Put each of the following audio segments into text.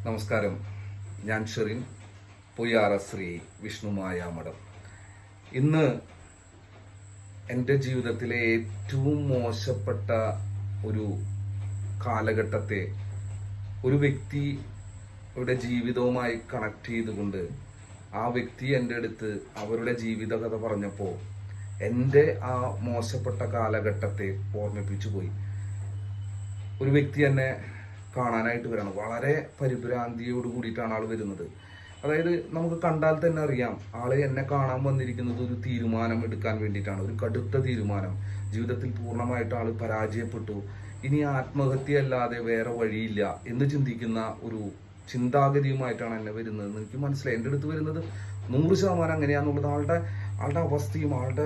നമസ്കാരം. ഞാൻ ഷെറിൻ, പൊയ്യാറ ശ്രീ വിഷ്ണുമായ മഠം. ഇന്ന് എൻ്റെ ജീവിതത്തിലെ ഏറ്റവും മോശപ്പെട്ട ഒരു കാലഘട്ടത്തെ ഒരു വ്യക്തിയുടെ ജീവിതവുമായി കണക്ട് ചെയ്തുകൊണ്ട് ആ വ്യക്തി എൻ്റെ അടുത്ത് അവരുടെ ജീവിതകഥ പറഞ്ഞപ്പോൾ എൻ്റെ ആ മോശപ്പെട്ട കാലഘട്ടത്തെ ഓർമ്മിപ്പിച്ചു പോയി. ഒരു വ്യക്തി എന്നെ കാണാനായിട്ട് വരണം. വളരെ പരിഭ്രാന്തിയോട് കൂടിയിട്ടാണ് ആൾ വരുന്നത്. അതായത് നമുക്ക് കണ്ടാൽ തന്നെ അറിയാം ആള് എന്നെ കാണാൻ വന്നിരിക്കുന്നത് ഒരു തീരുമാനം എടുക്കാൻ വേണ്ടിയിട്ടാണ്. ഒരു കടുത്ത തീരുമാനം. ജീവിതത്തിൽ പൂർണ്ണമായിട്ട് ആള് പരാജയപ്പെട്ടു. ഇനി ആത്മഹത്യ അല്ലാതെ വേറെ വഴിയില്ല എന്ന് ചിന്തിക്കുന്ന ഒരു ചിന്താഗതിയുമായിട്ടാണ് എന്നെ വരുന്നതെന്ന് എനിക്ക് മനസ്സിലായി. എൻ്റെ അടുത്ത് വരുന്നത് 100% അങ്ങനെയാണെന്നുള്ളത് ആളുടെ അവസ്ഥയും ആളുടെ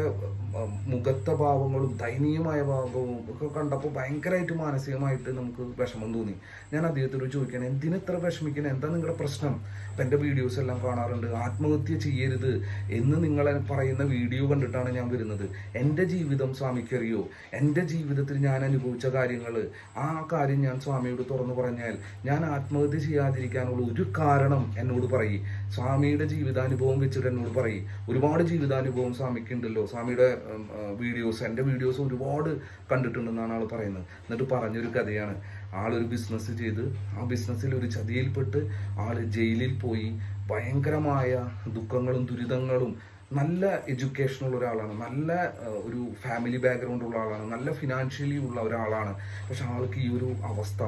മുഖത്തെ ഭാവങ്ങളും ദയനീയമായ ഭാവവും ഒക്കെ കണ്ടപ്പോൾ ഭയങ്കരമായിട്ട് മാനസികമായിട്ട് നമുക്ക് വിഷമം തോന്നി. ഞാൻ അദ്ദേഹത്തോട് ചോദിക്കണം, എന്തിനെത്ര വിഷമിക്കണം, എന്താ നിങ്ങളുടെ പ്രശ്നം? അപ്പം എൻ്റെ വീഡിയോസ് എല്ലാം കാണാറുണ്ട്, ആത്മഹത്യ ചെയ്യരുത് എന്ന് നിങ്ങളെ പറയുന്ന വീഡിയോ കണ്ടിട്ടാണ് ഞാൻ വരുന്നത്. എൻ്റെ ജീവിതം സ്വാമിക്കറിയോ? എൻ്റെ ജീവിതത്തിൽ ഞാൻ അനുഭവിച്ച കാര്യങ്ങൾ, ആ കാര്യം ഞാൻ സ്വാമിയോട് തുറന്നു പറഞ്ഞാൽ ഞാൻ ആത്മഹത്യ ചെയ്യാതിരിക്കാനുള്ള ഒരു കാരണം എന്നോട് പറയും. സ്വാമിയുടെ ജീവിതാനുഭവം വെച്ചിട്ട് എന്നോട് പറയും. ഒരുപാട് ജീവിതാനുഭവം സ്വാമിക്കുണ്ടല്ലോ. സ്വാമിയുടെ വീഡിയോസ്, എൻ്റെ വീഡിയോസ് ഒരുപാട് കണ്ടിട്ടുണ്ടെന്നാണ് ആൾ പറയുന്നത്. എന്നിട്ട് പറഞ്ഞൊരു കഥയാണ്. ആളൊരു ബിസിനസ് ചെയ്ത് ആ ബിസിനസ്സിൽ ഒരു ചതിയിൽപ്പെട്ട് ആള് ജയിലിൽ പോയി. ഭയങ്കരമായ ദുഃഖങ്ങളും ദുരിതങ്ങളും. നല്ല എഡ്യൂക്കേഷനുള്ള ഒരാളാണ്, നല്ല ഒരു ഫാമിലി ബാക്ക്ഗ്രൗണ്ട് ഉള്ള ആളാണ്, നല്ല ഫിനാൻഷ്യലി ഉള്ള ഒരാളാണ്. പക്ഷെ ആൾക്ക് ഈ ഒരു അവസ്ഥ,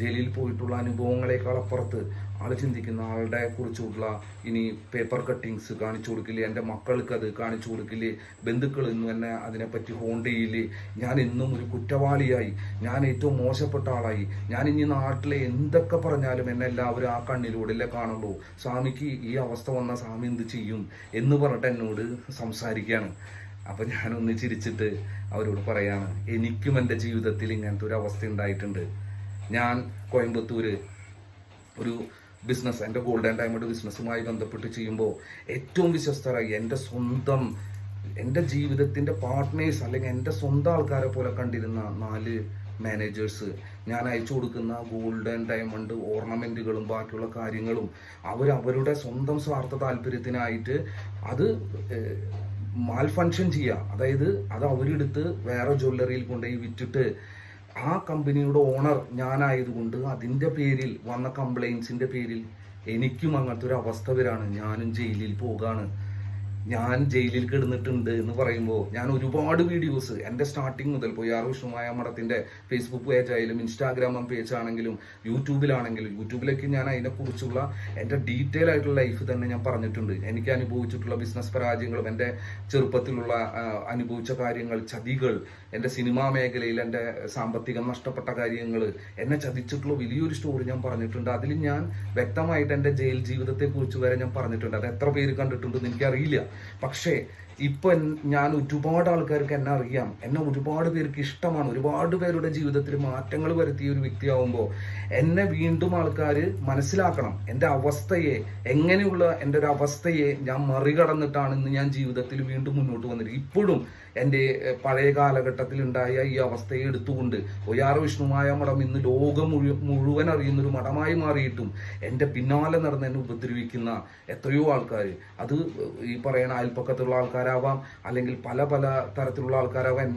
ജയിലിൽ പോയിട്ടുള്ള അനുഭവങ്ങളെക്കാൾ അപ്പുറത്ത് ആൾ ചിന്തിക്കുന്ന ആളുടെ കുറിച്ചുള്ള ഇനി പേപ്പർ കട്ടിങ്സ് കാണിച്ചു കൊടുക്കില്ലേ, എൻ്റെ മക്കൾക്ക് അത് കാണിച്ചു കൊടുക്കില്ലേ, ബന്ധുക്കൾ ഇന്നും എന്നെ അതിനെപ്പറ്റി ഹോണ്ട് ചെയ്യില്ലേ, ഞാൻ എന്നും ഒരു കുറ്റവാളിയായി, ഞാൻ ഏറ്റവും മോശപ്പെട്ട ആളായി, ഞാൻ ഇനി നാട്ടിലെ എന്തൊക്കെ പറഞ്ഞാലും എന്നെ എല്ലാവരും ആ കണ്ണിലൂടെ കാണുള്ളൂ, സ്വാമിക്ക് ഈ അവസ്ഥ വന്ന സ്വാമി എന്ത് ചെയ്യും എന്ന് പറഞ്ഞിട്ട് എന്നോട് സംസാരിക്കുകയാണ്. അപ്പം ഞാനൊന്ന് ചിരിച്ചിട്ട് അവരോട് പറയാണ്, എനിക്കും എൻ്റെ ജീവിതത്തിൽ ഇങ്ങനത്തെ ഒരു അവസ്ഥ ഉണ്ടായിട്ടുണ്ട്. ഞാൻ കോയമ്പത്തൂര് ഒരു ബിസിനസ്, എൻ്റെ ഗോൾഡ് ആൻഡ് ഡയമണ്ട് ബിസിനസ്സുമായി ബന്ധപ്പെട്ട് ചെയ്യുമ്പോൾ ഏറ്റവും വിശ്വസ്തരായി എൻ്റെ ജീവിതത്തിൻ്റെ പാർട്ട്നേഴ്സ് അല്ലെങ്കിൽ എൻ്റെ സ്വന്തം ആൾക്കാരെ പോലെ കണ്ടിരുന്ന 4 മാനേജേഴ്സ്, ഞാൻ അയച്ചു കൊടുക്കുന്ന ഗോൾഡ് ആൻഡ് ഡയമണ്ട് ഓർണമെൻറ്റുകളും ബാക്കിയുള്ള കാര്യങ്ങളും അവരുടെ സ്വന്തം സ്വാർത്ഥ താല്പര്യത്തിനായിട്ട് അത് മാൽ ഫങ്ഷൻ ചെയ്യുക. അതായത് അത് അവരെടുത്ത് വേറെ ജ്വല്ലറിയിൽ കൊണ്ടുപോയി വിറ്റിട്ട് ആ കമ്പനിയുടെ ഓണർ ഞാനായതുകൊണ്ട് അതിൻ്റെ പേരിൽ വന്ന കംപ്ലൈൻസിൻ്റെ പേരിൽ എനിക്കും അങ്ങനത്തെ ഒരു അവസ്ഥ വരാണ്. ഞാനും ജയിലിൽ പോകാണ്. ഞാൻ ജയിലിൽ കിടന്നിട്ടുണ്ട് എന്ന് പറയുമ്പോൾ ഞാൻ ഒരുപാട് വീഡിയോസ് എൻ്റെ സ്റ്റാർട്ടിങ് മുതൽ പൊയ്യാറ വിഷ്ണുമായ മഠത്തിൻ്റെ ഫേസ്ബുക്ക് പേജ് ആയാലും ഇൻസ്റ്റാഗ്രാം പേജ് ആണെങ്കിലും യൂട്യൂബിലേക്ക് ഞാൻ അതിനെക്കുറിച്ചുള്ള എൻ്റെ ഡീറ്റെയിൽ ആയിട്ടുള്ള ലൈഫ് തന്നെ ഞാൻ പറഞ്ഞിട്ടുണ്ട്. എനിക്ക് അനുഭവിച്ചിട്ടുള്ള ബിസിനസ് പരാജയങ്ങളും എൻ്റെ ചെറുപ്പത്തിലുള്ള അനുഭവിച്ച കാര്യങ്ങൾ, ചതികൾ, എൻ്റെ സിനിമാ മേഖലയിൽ എൻ്റെ സാമ്പത്തികം നഷ്ടപ്പെട്ട കാര്യങ്ങൾ, എന്നെ ചതിച്ചിട്ടുള്ള വലിയൊരു സ്റ്റോറി ഞാൻ പറഞ്ഞിട്ടുണ്ട്. അതിൽ ഞാൻ വ്യക്തമായിട്ട് എൻ്റെ ജയിൽ ജീവിതത്തെക്കുറിച്ച് വരെ ഞാൻ പറഞ്ഞിട്ടുണ്ട്. അത് എത്ര പേര് കണ്ടിട്ടുണ്ടെന്ന് എനിക്കറിയില്ല. പക്ഷേ ഇപ്പം ഞാൻ ഒരുപാട് ആൾക്കാർക്ക് എന്നെ അറിയാം, എന്നെ ഒരുപാട് പേർക്ക് ഇഷ്ടമാണ്. ഒരുപാട് പേരുടെ ജീവിതത്തിൽ മാറ്റങ്ങൾ വരുത്തിയ ഒരു വ്യക്തിയാവുമ്പോൾ എന്നെ വീണ്ടും ആൾക്കാർ മനസ്സിലാക്കണം. എൻ്റെ അവസ്ഥയെ, എങ്ങനെയുള്ള എൻ്റെ ഒരു അവസ്ഥയെ ഞാൻ മറികടന്നിട്ടാണ് ഇന്ന് ഞാൻ ജീവിതത്തിൽ വീണ്ടും മുന്നോട്ട് വന്നിരിക്കുന്നത്. ഇപ്പോഴും എൻ്റെ പഴയ കാലഘട്ടത്തിൽ ഉണ്ടായ ഈ അവസ്ഥയെ എടുത്തുകൊണ്ട് പൊയ്യാറ വിഷ്ണുമായ മഠം ഇന്ന് ലോകം മുഴുവൻ അറിയുന്നൊരു മഠമായി മാറിയിട്ടും എൻ്റെ പിന്നാലെ നടന്ന് എന്നെ ഉപദ്രവിക്കുന്ന എത്രയോ ആൾക്കാർ, അത് ഈ പറയുന്ന അയൽപ്പക്കത്തുള്ള ആൾക്കാരാവാം, അല്ലെങ്കിൽ പല തരത്തിലുള്ള ആൾക്കാരാവാം,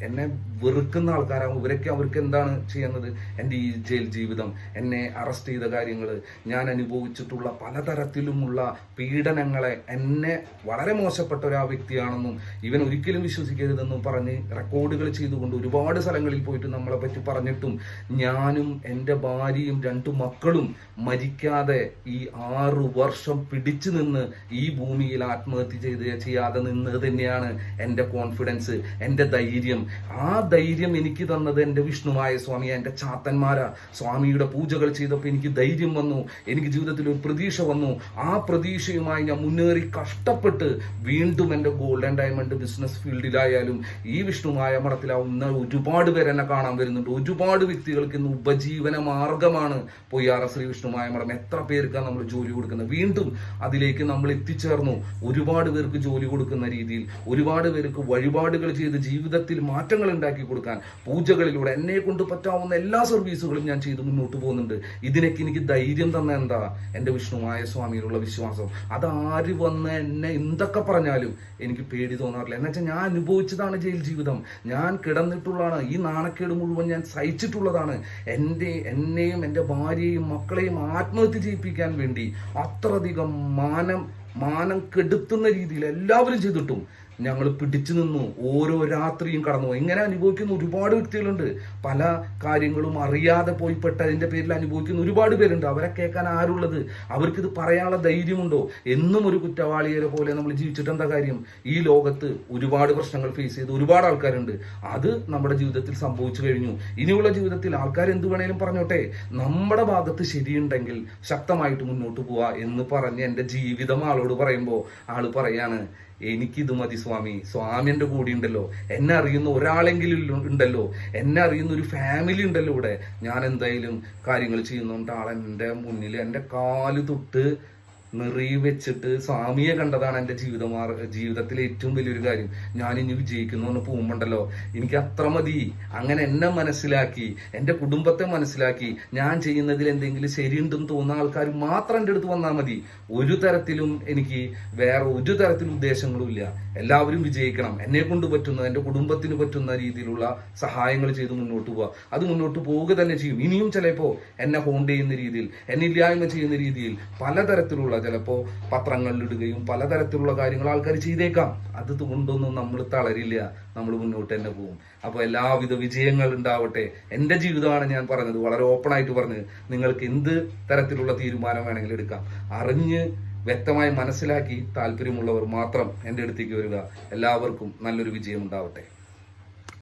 എന്നെ വെറുക്കുന്ന ആൾക്കാരാവും. അവർക്ക് എന്താണ് ചെയ്യുന്നത്? എൻ്റെ ഈ ജയിൽ ജീവിതം, എന്നെ അറസ്റ്റ് ചെയ്ത കാര്യങ്ങൾ, ഞാൻ അനുഭവിച്ചിട്ടുള്ള പലതരത്തിലുമുള്ള പീഡനങ്ങളെ, എന്നെ വളരെ മോശപ്പെട്ട ഒരു വ്യക്തിയാണെന്നും ഇവൻ ഒരിക്കലും വിശ്വസിക്കരുതെന്നും പറഞ്ഞ് റെക്കോർഡുകൾ ചെയ്തുകൊണ്ട് ഒരുപാട് സ്ഥലങ്ങളിൽ പോയിട്ട് നമ്മളെ പറ്റി പറഞ്ഞിട്ടും ഞാനും എൻ്റെ ഭാര്യയും 2 മക്കളും മരിക്കാതെ ഈ 6 വർഷം പിടിച്ചു നിന്ന് ഈ ഭൂമിയിൽ ആത്മഹത്യ ചെയ്യാതെ നിന്നത് തന്നെയാണ് എൻ്റെ കോൺഫിഡൻസ്, എൻ്റെ ധൈര്യം. ആ ധൈര്യം എനിക്ക് തന്നത് എൻ്റെ വിഷ്ണുമായ സ്വാമി, എൻ്റെ ചാത്തന്മാരാ. സ്വാമിയുടെ പൂജകൾ ചെയ്തപ്പോൾ എനിക്ക് ധൈര്യം വന്നു, എനിക്ക് ജീവിതത്തിൽ ഒരു പ്രതീക്ഷ വന്നു. ആ പ്രതീക്ഷയുമായി ഞാൻ മുന്നേറി കഷ്ടപ്പെട്ട് വീണ്ടും എൻ്റെ ഗോൾഡ് ആൻഡ് ഡയമണ്ട് ബിസിനസ് ഫീൽഡിലായാലും ഈ വിഷ്ണുമായ മഠത്തിലാവുന്ന ഒരുപാട് പേര് എന്നെ കാണാൻ വരുന്നുണ്ട്. ഒരുപാട് വ്യക്തികൾക്ക് ഇന്ന് ഉപജീവന മാർഗമാണ് പൊയ്യാറ ശ്രീ വിഷ്ണുമായ മഠം. എത്ര പേർക്കാണ് നമ്മൾ ജോലി കൊടുക്കുന്നത്? വീണ്ടും അതിലേക്ക് നമ്മൾ എത്തിച്ചേർന്നു. ഒരുപാട് പേർക്ക് ജോലി കൊടുക്കുന്നു. കൊടുക്കുന്ന രീതിയിൽ ഒരുപാട് പേർക്ക് വഴിപാടുകൾ ചെയ്ത് ജീവിതത്തിൽ മാറ്റങ്ങൾ ഉണ്ടാക്കി കൊടുക്കാൻ പൂജകളിലൂടെ എന്നെ കൊണ്ട് പറ്റാവുന്ന എല്ലാ സർവീസുകളും ഞാൻ ചെയ്ത് മുന്നോട്ട് പോകുന്നുണ്ട്. ഇതിനൊക്കെ എനിക്ക് ധൈര്യം തന്ന എന്താ? എൻ്റെ വിഷ്ണുമായ സ്വാമിയിലുള്ള വിശ്വാസം. അതാര് വന്ന് എന്നെ എന്തൊക്കെ പറഞ്ഞാലും എനിക്ക് പേടി തോന്നാറില്ല. എന്നുവെച്ചാൽ ഞാൻ അനുഭവിച്ചതാണ് ജയിൽ ജീവിതം. ഞാൻ കിടന്നിട്ടുള്ളതാണ്. ഈ നാണക്കേട് മുഴുവൻ ഞാൻ സഹിച്ചിട്ടുള്ളതാണ്. എന്നെയും എൻ്റെ ഭാര്യയെയും മക്കളെയും ആത്മഹത്യ ചെയ്യിപ്പിക്കാൻ വേണ്ടി അത്രയധികം മാനം കെടുത്തുന്ന രീതിയിൽ എല്ലാവരും ചെയ്തിട്ടും ഞങ്ങൾ പിടിച്ചു നിന്നു. ഓരോ രാത്രിയും കടന്നു. ഇങ്ങനെ അനുഭവിക്കുന്ന ഒരുപാട് വ്യക്തികളുണ്ട്. പല കാര്യങ്ങളും അറിയാതെ പോയിപ്പെട്ടതിന്റെ പേരിൽ അനുഭവിക്കുന്ന ഒരുപാട് പേരുണ്ട്. അവരെ കേൾക്കാൻ ആരുള്ളത്? അവർക്കിത് പറയാനുള്ള ധൈര്യമുണ്ടോ? എന്നും ഒരു കുറ്റവാളിയെ പോലെ നമ്മൾ ജീവിച്ചിട്ട് എന്താ കാര്യം? ഈ ലോകത്ത് ഒരുപാട് പ്രശ്നങ്ങൾ ഫേസ് ചെയ്ത് ഒരുപാട് ആൾക്കാരുണ്ട്. അത് നമ്മുടെ ജീവിതത്തിൽ സംഭവിച്ചു കഴിഞ്ഞു. ഇനിയുള്ള ജീവിതത്തിൽ ആൾക്കാർ എന്ത് വേണേലും പറഞ്ഞോട്ടെ, നമ്മുടെ ഭാഗത്ത് ശരിയുണ്ടെങ്കിൽ ശക്തമായിട്ട് മുന്നോട്ട് പോവാ എന്ന് പറഞ്ഞ് എൻ്റെ ജീവിതം ആളോട് പറയുമ്പോൾ ആള് പറയാണ്, എനിക്കിത് മതി സ്വാമി. സ്വാമി എൻ്റെ കൂടെ ഉണ്ടല്ലോ, എന്നെ അറിയുന്ന ഒരാളെങ്കിലും ഉണ്ടല്ലോ, എന്നെ അറിയുന്ന ഒരു ഫാമിലി ഉണ്ടല്ലോ ഇവിടെ. ഞാൻ എന്തായാലും കാര്യങ്ങൾ ചെയ്യുന്നുണ്ട്. ആളെൻ്റെ മുന്നിൽ എൻ്റെ കാല് തൊട്ട് നിറയെ വെച്ചിട്ട് സ്വാമിയെ കണ്ടതാണ് എൻ്റെ ജീവിതത്തിലെ ഏറ്റവും വലിയൊരു കാര്യം. ഞാൻ ഇനി വിജയിക്കുന്നു എന്ന് പോകുമ്പോണ്ടല്ലോ, എനിക്ക് അത്ര മതി. അങ്ങനെ എന്നെ മനസ്സിലാക്കി, എൻ്റെ കുടുംബത്തെ മനസ്സിലാക്കി, ഞാൻ ചെയ്യുന്നതിൽ എന്തെങ്കിലും ശരിയുണ്ടെന്ന് തോന്നുന്ന ആൾക്കാർ മാത്രം എൻ്റെ അടുത്ത് വന്നാൽ മതി. ഒരു തരത്തിലും എനിക്ക് വേറെ ഒരു തരത്തിലും ഉദ്ദേശങ്ങളും ഇല്ല. എല്ലാവരും വിജയിക്കണം. എന്നെ കൊണ്ട് പറ്റുന്ന, എൻ്റെ കുടുംബത്തിന് പറ്റുന്ന രീതിയിലുള്ള സഹായങ്ങൾ ചെയ്ത് മുന്നോട്ട് പോവുക. അത് മുന്നോട്ട് പോവുക തന്നെ ചെയ്യും. ഇനിയും ചിലപ്പോൾ എന്നെ ഹോണ്ട് ചെയ്യുന്ന രീതിയിൽ, എന്നെ ഇല്ലായ്മ ചെയ്യുന്ന രീതിയിൽ പലതരത്തിലുള്ള, ചിലപ്പോൾ പത്രങ്ങളിലിടുകയും പലതരത്തിലുള്ള കാര്യങ്ങൾ ആൾക്കാർ ചെയ്തേക്കാം. അത് കൊണ്ടൊന്നും നമ്മൾ തളരില്ല. നമ്മൾ മുന്നോട്ട് തന്നെ പോകും. അപ്പോൾ എല്ലാവിധ വിജയങ്ങൾ ഉണ്ടാവട്ടെ. എൻ്റെ ജീവിതമാണ് ഞാൻ പറഞ്ഞത്, വളരെ ഓപ്പണായിട്ട് പറഞ്ഞത്. നിങ്ങൾക്ക് എന്ത് തരത്തിലുള്ള തീരുമാനം വേണമെങ്കിലും എടുക്കാം. അറിഞ്ഞ് വ്യക്തമായി മനസ്സിലാക്കി താല്പര്യമുള്ളവർ മാത്രം എൻ്റെ അടുത്തേക്ക് വരിക. എല്ലാവർക്കും നല്ലൊരു വിജയം ഉണ്ടാവട്ടെ.